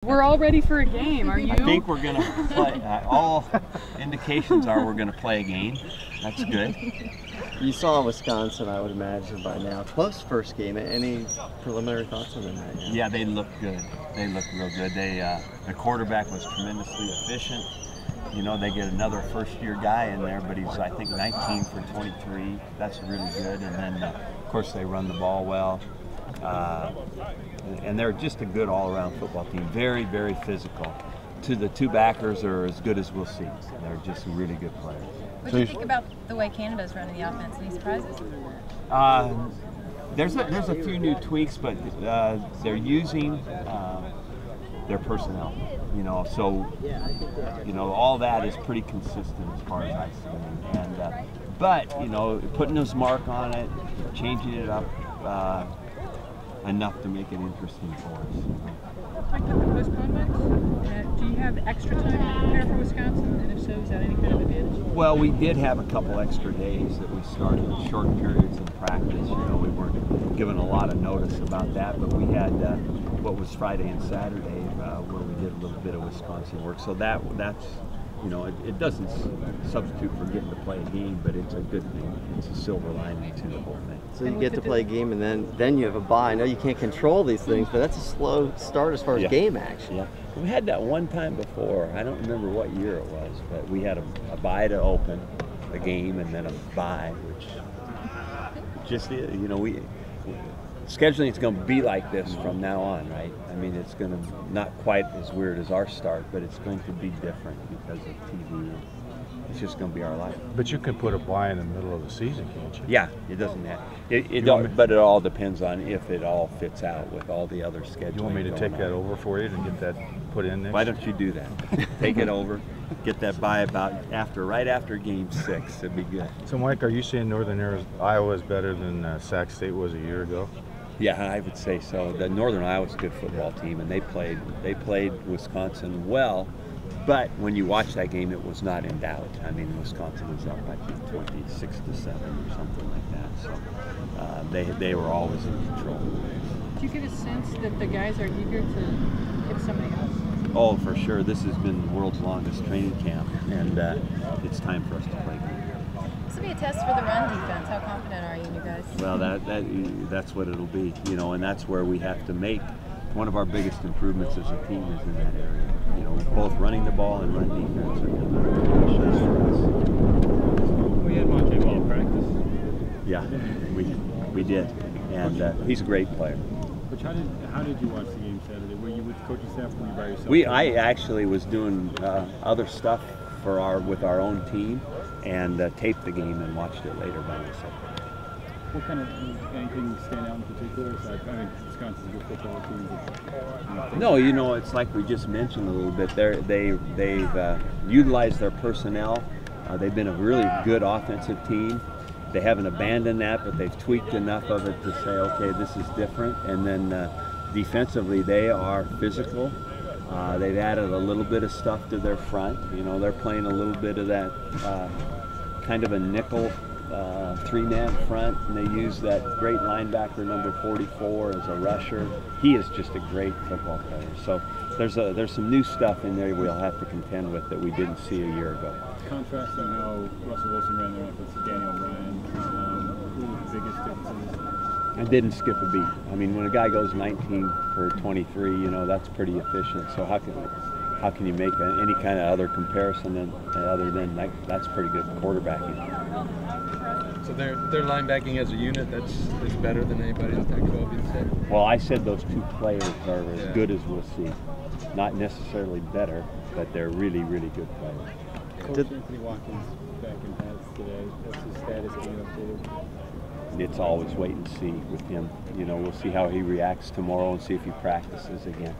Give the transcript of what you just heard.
We're all ready for a game, are you? I think we're going to play. All indications are we're going to play a game. That's good. You saw Wisconsin, I would imagine, by now. Close first game. Any preliminary thoughts on that? Yeah, they look good. They look real good. The quarterback was tremendously efficient. You know, they get another first-year guy in there, but he's, I think, 19 for 23. That's really good. And then, of course, they run the ball well. And they're just a good all-around football team. Very, very physical. The two backers are as good as we'll see. They're just really good players. What do you think about the way Canada's running the offense? Any surprises? There's a few new tweaks, but they're using their personnel. You know, so you know all that is pretty consistent as far as I see. And but you know, putting his mark on it, changing it up enough to make it interesting for us. You know. Talking about the postponements, do you have extra time to prepare for Wisconsin? And if so, is that any kind of advantage? Well, we did have a couple extra days that we started with short periods of practice. You know, we weren't given a lot of notice about that, but we had what was Friday and Saturday where we did a little bit of Wisconsin work. So that's, you know, it doesn't substitute for getting to play a game, but it's a good thing. It's a silver lining to the whole thing. So you get to play a game, and then you have a bye. I know you can't control these things, but that's a slow start as far as game action. Yeah, we had that one time before. I don't remember what year it was, but we had a bye to open a game, and then a bye, which just, you know, scheduling is going to be like this from now on, right? I mean, it's going to not quite as weird as our start, but it's going to be different because of TV. It's just going to be our life. But you can put a bye in the middle of the season, can't you? Yeah, it doesn't have. But it all depends on if it all fits out with all the other scheduling. You want me to take that over for you and get that put in there? Why don't you do that? Take it over, get that bye right after Game 6. It'd be good. So, Mike, are you saying Northern Iowa is better than Sac State was a year ago? Yeah, I would say so. The Northern Iowa's a good football team, and they played Wisconsin well. But when you watch that game, it was not in doubt. I mean, Wisconsin was up, I think, 26-7 or something like that. So they were always in control. Do you get a sense that the guys are eager to hit somebody else? Oh, for sure. This has been the world's longest training camp, and it's time for us to play game. This will be a test for the run defense. How confident are you in you guys? Well, that's what it'll be, you know, and that's where we have to make one of our biggest improvements as a team is in that area. You know, both running the ball and run defense are going to be issues for us. We had Monte Ball practice. Yeah, we did, and he's a great player. But how did you watch the game Saturday? Were you with the coaching staff or were you by yourself? I actually was doing other stuff with our own team, and taped the game and watched it later by myself. What kind of anything stand out in particular? I mean, Wisconsin's a good football team. No, you know, it's like we just mentioned a little bit. They've utilized their personnel. They've been a really good offensive team. They haven't abandoned that, but they've tweaked enough of it to say, okay, this is different. And then defensively, they are physical. They've added a little bit of stuff to their front. You know, they're playing a little bit of that kind of a nickel three-man front, and they use that great linebacker number 44 as a rusher. He is just a great football player. So there's some new stuff in there we'll have to contend with that we didn't see a year ago. Contrasting how Russell Wilson ran their offense to Daniel Ryan, what were the biggest differences? I didn't skip a beat. I mean, when a guy goes 19 for 23, you know, that's pretty efficient. So how can you make any kind of other comparison other than that's pretty good quarterbacking? So their linebacking as a unit, that's better than anybody in Pac-12, you'd say? Well, I said those two players are as good as we'll see. Not necessarily better, but they're really, really good players. Coach Anthony Watkins back in pads today. What's his status getting updated? It's always wait and see with him. You know, we'll see how he reacts tomorrow and see if he practices again.